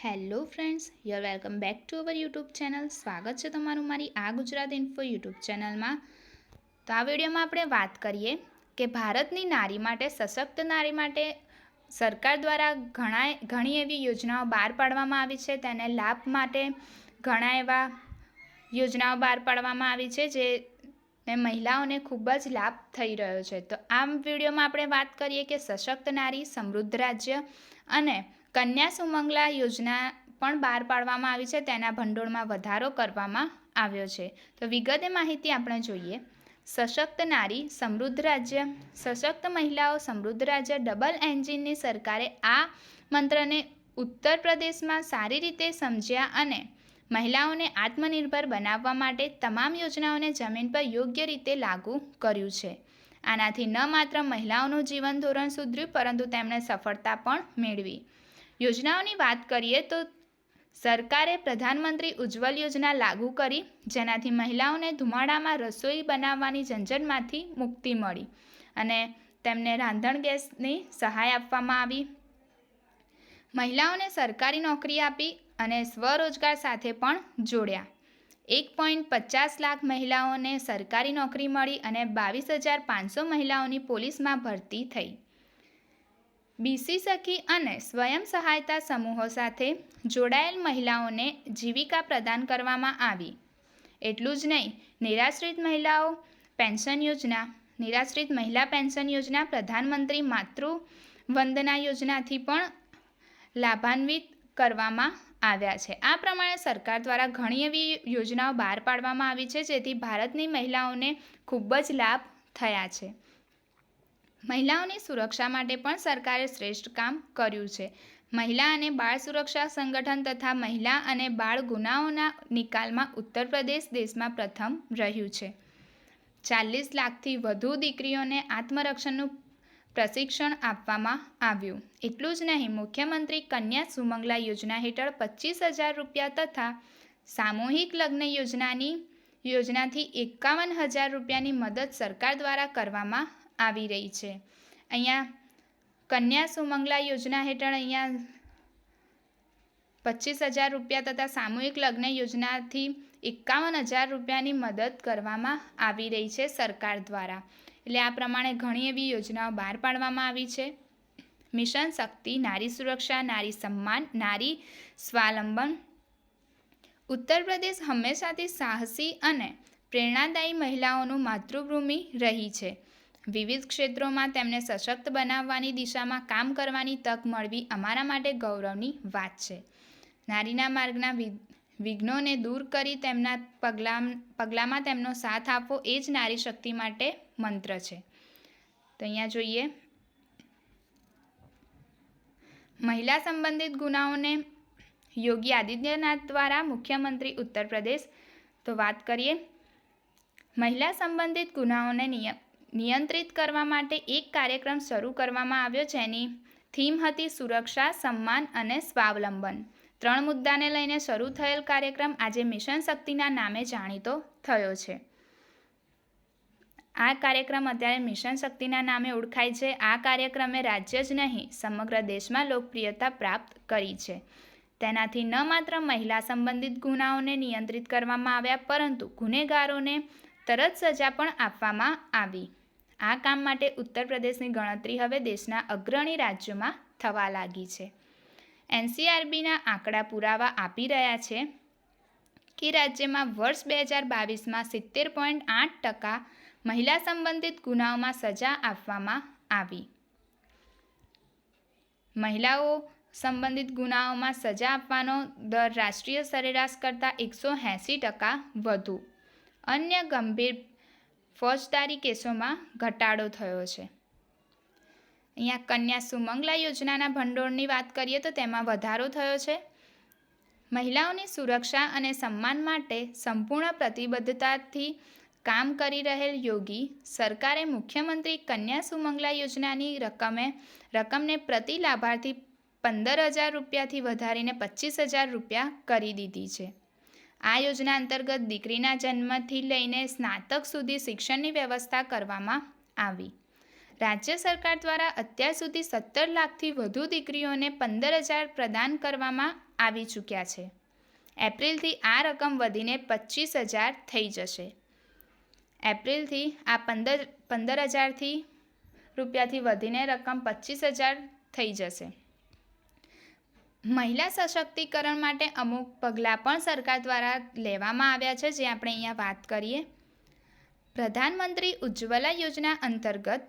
Hello friends, you are welcome back to our YouTube channel. સ્વાગત છે તમારું મારી આ ગુજરાત ઇન્ફો યુટ્યુબ ચેનલમાં. તો આ વિડીયોમાં આપણે વાત કરીએ કે ભારતની નારી માટે, સશક્ત નારી માટે સરકાર દ્વારા ઘણી એવી યોજનાઓ બહાર પાડવામાં આવી છે. તેને લાભ માટે ઘણા એવા યોજનાઓ બહાર પાડવામાં આવી છે જે મહિલાઓને ખૂબ જ લાભ થઈ રહ્યો છે. તો આ વિડીયોમાં આપણે વાત કરીએ કે સશક્ત નારી સમૃદ્ધ રાજ્ય અને કન્યા સુમંગલા યોજના પણ બહાર પાડવામાં આવી છે. તેના ભંડોળમાં વધારો કરવામાં આવ્યો છે. તો વિગતે માહિતી આપણે જોઈએ. સશક્ત નારી સમૃદ્ધ રાજ્ય. સશક્ત મહિલાઓ સમૃદ્ધ રાજ્ય ડબલ એન્જિનની સરકારે આ મંત્રને ઉત્તર પ્રદેશમાં સારી રીતે સમજ્યા અને મહિલાઓને આત્મનિર્ભર બનાવવા માટે તમામ યોજનાઓને જમીન પર યોગ્ય રીતે લાગુ કર્યું છે. આનાથી ન માત્ર મહિલાઓનું જીવન ધોરણ સુધર્યું, પરંતુ તેમણે સફળતા પણ મેળવી. યોજનાઓની વાત કરીએ તો સરકારે પ્રધાનમંત્રી ઉજ્જવલ યોજના લાગુ કરી, જેનાથી મહિલાઓને ધુમાડામાં રસોઈ બનાવવાની ઝંઝટમાંથી મુક્તિ મળી અને તેમને રાંધણ ગેસની સહાય આપવામાં આવી. મહિલાઓને સરકારી નોકરી આપી અને સ્વરોજગાર સાથે પણ જોડ્યા. 1.50 લાખ મહિલાઓને સરકારી નોકરી મળી અને 22,500 મહિલાઓની પોલીસમાં ભરતી થઈ. બીસી સખી અને સ્વયં સહાયતા સમૂહો સાથે જોડાયેલ મહિલાઓને જીવિકા પ્રદાન કરવામાં આવી. એટલું જ નહીં, નિરાશ્રિત મહિલાઓ પેન્શન યોજના, નિરાશ્રિત મહિલા પેન્શન યોજના, પ્રધાનમંત્રી માતૃ વંદના યોજનાથી પણ લાભાન્વિત કરવામાં આવ્યા છે. આ પ્રમાણે સરકાર દ્વારા ઘણી એવી યોજનાઓ બહાર પાડવામાં આવી છે, જેથી ભારતની મહિલાઓને ખૂબ જ લાભ થયા છે. મહિલાઓની સુરક્ષા માટે પણ સરકારે શ્રેષ્ઠ કામ કર્યું છે. મહિલા અને બાળ સુરક્ષા સંગઠન તથા મહિલા અને બાળ ગુનાઓના નિકાલમાં ઉત્તર પ્રદેશ દેશમાં પ્રથમ રહ્યું છે. 40 લાખથી વધુ દીકરીઓને આત્મરક્ષણનું પ્રશિક્ષણ આપવામાં આવ્યું. એટલું જ નહીં, મુખ્યમંત્રી કન્યા સુમંગલા યોજના હેઠળ 25,000 રૂપિયા તથા સામૂહિક લગ્ન યોજનાથી 51,000 રૂપિયાની મદદ સરકાર દ્વારા કરવામાં આવી રહી છે. અહીંયા કન્યા સુમંગલા યોજના હેઠળ 25,000 રૂપિયા તથા સામૂહિક લગ્ન યોજનાથી 51,000 રૂપિયાની મદદ કરવામાં આવી રહી છે સરકાર દ્વારા. એટલે આ પ્રમાણે ઘણી એવી યોજનાઓ બહાર પાડવામાં આવી છે. મિશન શક્તિ, નારી સુરક્ષા, નારી સન્માન, નારી સ્વાવલંબન. ઉત્તર પ્રદેશ હંમેશાથી સાહસી અને પ્રેરણાદાયી મહિલાઓનું માતૃભૂમિ રહી છે. વિવિધ ક્ષેત્રોમાં તેમને સશક્ત બનાવવાની દિશામાં કામ કરવાની તક મળવી અમારા માટે ગૌરવની વાત છે. નારીના માર્ગના વિઘ્નોને દૂર કરી તેમના પગલામાં તેમનો સાથ આપવો એ જ નારી શક્તિ માટે મંત્ર છે. તો અહીંયા જોઈએ, મહિલા સંબંધિત ગુનાઓને યોગી આદિત્યનાથ દ્વારા મુખ્યમંત્રી ઉત્તર પ્રદેશ. તો વાત કરીએ, મહિલા સંબંધિત ગુનાઓને નિયંત્રિત કરવા માટે એક કાર્યક્રમ શરૂ કરવામાં આવ્યો, જેની થીમ હતી સુરક્ષા, સન્માન અને સ્વાવલંબન. 3 મુદ્દાને લઈને શરૂ થયેલ કાર્યક્રમ આજે મિશન શક્તિના નામે જાણીતો થયો છે. આ કાર્યક્રમ અત્યારે મિશન શક્તિના નામે ઓળખાય છે. આ કાર્યક્રમે રાજ્ય જ નહીં, સમગ્ર દેશમાં લોકપ્રિયતા પ્રાપ્ત કરી છે. તેનાથી ન માત્ર મહિલા સંબંધિત ગુનાઓને નિયંત્રિત કરવામાં આવ્યા, પરંતુ ગુનેગારોને તરત સજા પણ આપવામાં આવી. આ કામ માટે ઉત્તર પ્રદેશની ગણતરી હવે દેશના અગ્રણી રાજ્યોમાં થવા લાગી છે. એનસીઆરબીના આંકડા પુરાવા આપી રહ્યા છે કે રાજ્યમાં વર્ષ 2022માં 70.8% મહિલા સંબંધિત ગુનાઓમાં સજા આપવામાં આવી. મહિલાઓ સંબંધિત ગુનાઓમાં સજા આપવાનો દર રાષ્ટ્રીય સરેરાશ કરતાં 180% વધુ. અન્ય ગંભીર ફોજદારી કેસોમાં ઘટાડો થયો છે. અહીંયા કન્યા સુમંગલા યોજનાના ભંડોળની વાત કરીએ તો તેમાં વધારો થયો છે. મહિલાઓની સુરક્ષા અને સન્માન માટે સંપૂર્ણ પ્રતિબદ્ધતાથી કામ કરી રહેલ યોગી સરકારે મુખ્યમંત્રી કન્યા સુમંગલા યોજનાની રકમને પ્રતિ લાભાર્થી 15,000 રૂપિયાથી વધારીને 25,000 રૂપિયા કરી દીધી છે. આ યોજના અંતર્ગત દીકરીના જન્મથી લઈને સ્નાતક સુધી શિક્ષણની વ્યવસ્થા કરવામાં આવી. રાજ્ય સરકાર દ્વારા અત્યાર સુધી 17 લાખથી વધુ દીકરીઓને 15,000 પ્રદાન કરવામાં આવી ચૂક્યા છે. એપ્રિલથી આ રકમ વધીને 25,000 થઈ જશે. એપ્રિલથી આ 15,000 રૂપિયાથી વધીને રકમ 25,000 થઈ જશે. મહિલા સશક્તિકરણ માટે અમુક પગલાં પણ સરકાર દ્વારા લેવામાં આવ્યા છે, જે આપણે અહીંયા વાત કરીએ. પ્રધાનમંત્રી ઉજ્જવલા યોજના અંતર્ગત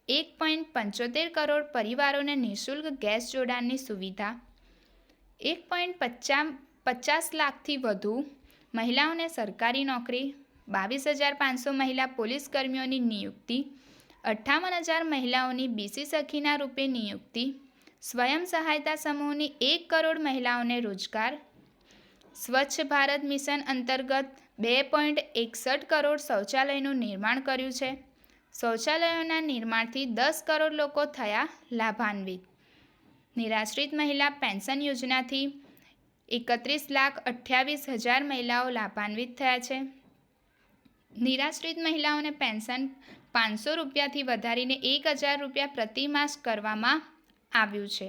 1.75 કરોડ પરિવારોને નિઃશુલ્ક ગેસ જોડાણની સુવિધા, 1.50 લાખથી વધુ મહિલાઓને સરકારી નોકરી, 22,500 મહિલા પોલીસ કર્મીઓની નિયુક્તિ, 58,000 મહિલાઓની બીસી સખીના રૂપે નિયુક્તિ, સ્વયં સહાયતા સમૂહની 1 કરોડ મહિલાઓને રોજગાર, સ્વચ્છ ભારત મિશન અંતર્ગત 2.61 કરોડ શૌચાલયનું નિર્માણ કર્યું છે. શૌચાલયોના નિર્માણથી 10 કરોડ લોકો થયા લાભાન્વિત. નિરાશ્રિત મહિલા પેન્શન યોજનાથી 31,28,000 મહિલાઓ લાભાન્વિત થયા છે. નિરાશ્રિત મહિલાઓને પેન્શન 500 રૂપિયાથી વધારીને 1,000 રૂપિયા પ્રતિ માસ કરવામાં આવ્યું છે.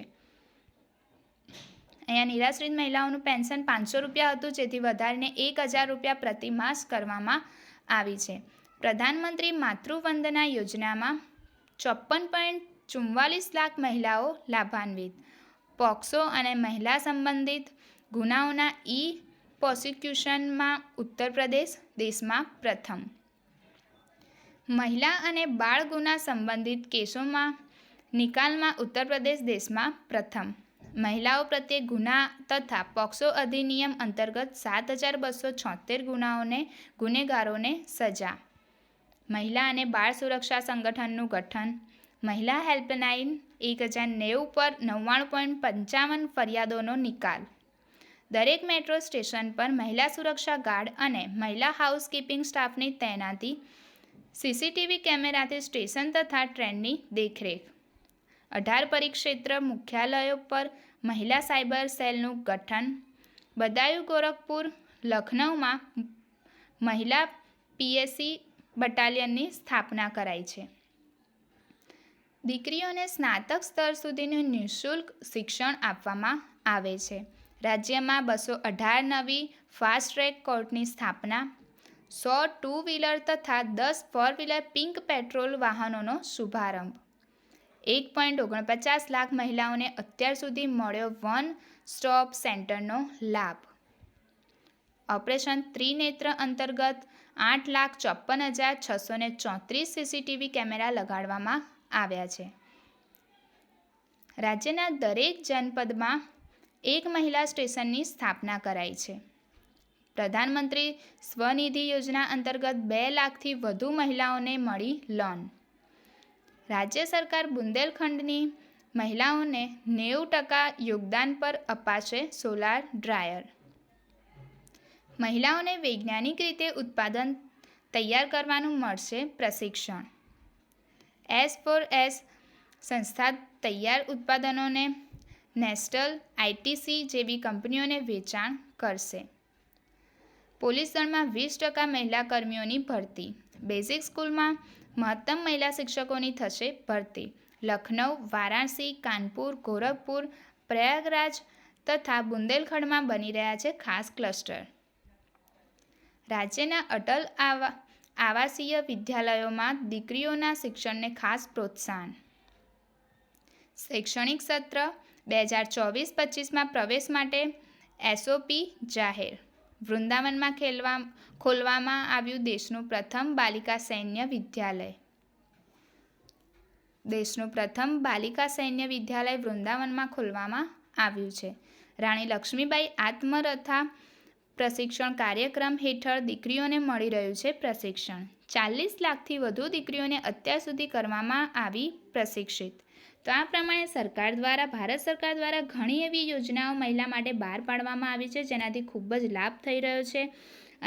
અહીંયા નિરાશ્રિત મહિલાઓનું પેન્શન 500 રૂપિયા હતું, જેથી વધારીને 1,000 રૂપિયા પ્રતિ માસ કરવામાં આવી છે. પ્રધાનમંત્રી માતૃવંદના યોજનામાં 54.44 લાખ મહિલાઓ લાભાન્વિત. પોક્સો અને મહિલા સંબંધિત ગુનાઓના પ્રોસિક્યુશનમાં ઉત્તર પ્રદેશ દેશમાં પ્રથમ. મહિલા અને બાળ ગુના સંબંધિત કેસોમાં નિકાલમાં ઉત્તર પ્રદેશ દેશમાં પ્રથમ. મહિલાઓ પ્રત્યે ગુના તથા પોક્સો અધિનિયમ અંતર્ગત 7,276 ગુનેગારોને સજા. મહિલા અને બાળ સુરક્ષા સંગઠનનું ગઠન. મહિલા હેલ્પલાઇન 1090 પર 99.55 ફરિયાદોનો નિકાલ. દરેક મેટ્રો સ્ટેશન પર મહિલા સુરક્ષા ગાર્ડ અને મહિલા હાઉસકીપિંગ સ્ટાફની તૈનાતી. સીસીટીવી કેમેરાથી સ્ટેશન તથા ટ્રેનની દેખરેખ. 18 પરિક્ષેત્ર મુખ્યાલયો પર મહિલા સાયબર સેલનું ગઠન. બદાયુ ગોરખપુર લખનઉમાં મહિલા પીએસસી બટાલિયનની સ્થાપના કરાઈ છે. દીકરીઓને સ્નાતક સ્તર સુધીનું નિઃશુલ્ક શિક્ષણ આપવામાં આવે છે. રાજ્યમાં 218 નવી ફાસ્ટ ટ્રેક કોર્ટની સ્થાપના. 100 ટુ વ્હીલર તથા 10 ફોર વ્હીલર પિંક પેટ્રોલ વાહનોનો શુભારંભ. 1.49 લાખ મહિલાઓને અત્યાર સુધી મળ્યો વન સ્ટોપ સેન્ટરનો લાભ. ઓપરેશન ત્રિનેત્ર અંતર્ગત 8,54,634 સીસીટીવી કેમેરા લગાડવામાં આવ્યા છે. રાજ્યના દરેક જનપદમાં એક મહિલા સ્ટેશનની સ્થાપના કરાઈ છે. પ્રધાનમંત્રી સ્વનિધિ યોજના અંતર્ગત 2 લાખથી વધુ મહિલાઓને મળી લોન. રાજ્ય સરકાર બુંદેલખંડની મહિલાઓને 90% યોગદાન પર અપાશે સોલાર ડ્રાયર. મહિલાઓને વૈજ્ઞાનિક રીતે ઉત્પાદન તૈયાર કરવાનું મળશે પ્રશિક્ષણ. S4S સંસ્થા તૈયાર ઉત્પાદનોને નેસ્ટલ, આઈટીસી જેવી કંપનીઓને વેચાણ કરશે. પોલીસ દળમાં 20% મહિલા કર્મીઓની ભરતી. બેઝિક સ્કૂલમાં મહત્તમ મહિલા શિક્ષકોની થશે ભરતી. લખનઉ, વારાણસી, કાનપુર, ગોરખપુર, પ્રયાગરાજ તથા બુંદેલખંડમાં બની રહ્યા છે ખાસ ક્લસ્ટર. રાજ્યના અટલ આવાસીય વિદ્યાલયોમાં દીકરીઓના શિક્ષણને ખાસ પ્રોત્સાહન. શૈક્ષણિક સત્ર 2024-25માં પ્રવેશ માટે એસઓપી જાહેર. વૃંદાવનમાં ખોલવામાં આવ્યું દેશનું પ્રથમ બાલિકા સૈન્ય વિદ્યાલય. દેશનું પ્રથમ બાલિકા સૈન્ય વિદ્યાલય વૃંદાવનમાં ખોલવામાં આવ્યું છે. રાણી લક્ષ્મીબાઈ આત્મરથા પ્રશિક્ષણ કાર્યક્રમ હેઠળ દીકરીઓને મળી રહ્યું છે પ્રશિક્ષણ. 40 લાખથી વધુ દીકરીઓને અત્યાર સુધી કરવામાં આવી પ્રશિક્ષિત. તો આ પ્રમાણે ભારત સરકાર દ્વારા ઘણી એવી યોજનાઓ મહિલા માટે બહાર પાડવામાં આવી છે, જેનાથી ખૂબ જ લાભ થઈ રહ્યો છે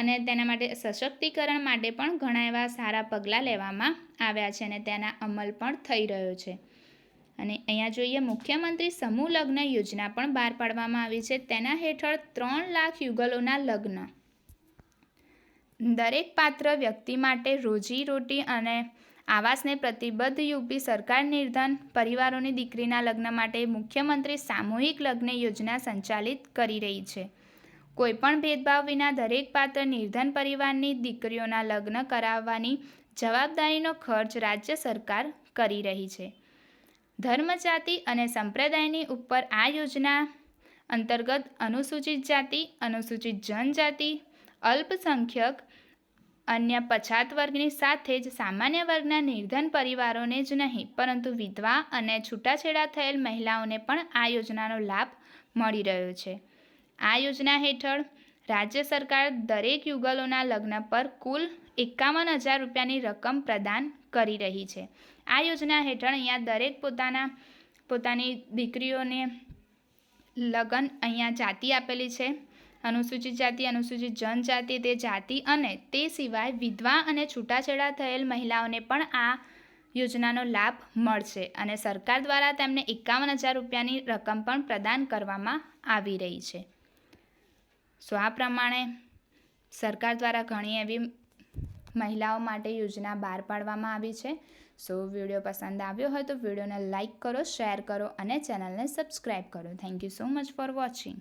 અને તેના માટે સશક્તિકરણ માટે પણ ઘણા એવા સારા પગલાં લેવામાં આવ્યા છે અને તેના અમલ પણ થઈ રહ્યો છે. અને અહીંયા જોઈએ મુખ્યમંત્રી સમૂહ લગ્ન યોજના પણ બહાર પાડવામાં આવી છે. તેના હેઠળ 3 લાખ યુગલોના લગ્ન. દરેક પાત્ર વ્યક્તિ માટે રોજી રોટી અને આવાસને પ્રતિબદ્ધ યુપી સરકાર નિર્ધન પરિવારોની દીકરીના લગ્ન માટે મુખ્યમંત્રી સામૂહિક લગ્ન યોજના સંચાલિત કરી રહી છે. કોઈપણ ભેદભાવ વિના દરેક પાત્ર નિર્ધન પરિવારની દીકરીઓના લગ્ન કરાવવાની જવાબદારીનો ખર્ચ રાજ્ય સરકાર કરી રહી છે. ધર્મ, જાતિ અને સંપ્રદાયની ઉપર આ યોજના અંતર્ગત અનુસૂચિત જાતિ, અનુસૂચિત જનજાતિ, અલ્પસંખ્યક, અન્ય પછાત વર્ગની સાથે જ સામાન્ય વર્ગના નિર્ધન પરિવારોને જ નહીં પરંતુ વિધવા અને છૂટાછેડા થયેલ મહિલાઓને પણ આ યોજનાનો લાભ મળી રહ્યો છે. આ યોજના હેઠળ રાજ્ય સરકાર દરેક યુગલોના લગ્ન પર કુલ 51,000 રૂપિયાની રકમ પ્રદાન કરી રહી છે. આ યોજના હેઠળ અહીંયા દરેક પોતાની દીકરીઓને લગ્ન અહીંયા જાતિ આપેલી છે. અનુસૂચિત જાતિ, અનુસૂચિત જનજાતિ, તે જાતિ અને તે સિવાય વિધવા અને છૂટાછેડા થયેલ મહિલાઓને પણ આ યોજનાનો લાભ મળશે અને સરકાર દ્વારા તેમને 51,000 રૂપિયાની રકમ પણ પ્રદાન કરવામાં આવી રહી છે. આ પ્રમાણે સરકાર દ્વારા ઘણી એવી મહિલાઓ માટે યોજના બહાર પાડવામાં આવી છે. વિડીયો પસંદ આવ્યો હોય તો વિડીયોને લાઇક કરો, શેર કરો અને ચેનલને સબસ્ક્રાઈબ કરો. Thank you so much for watching.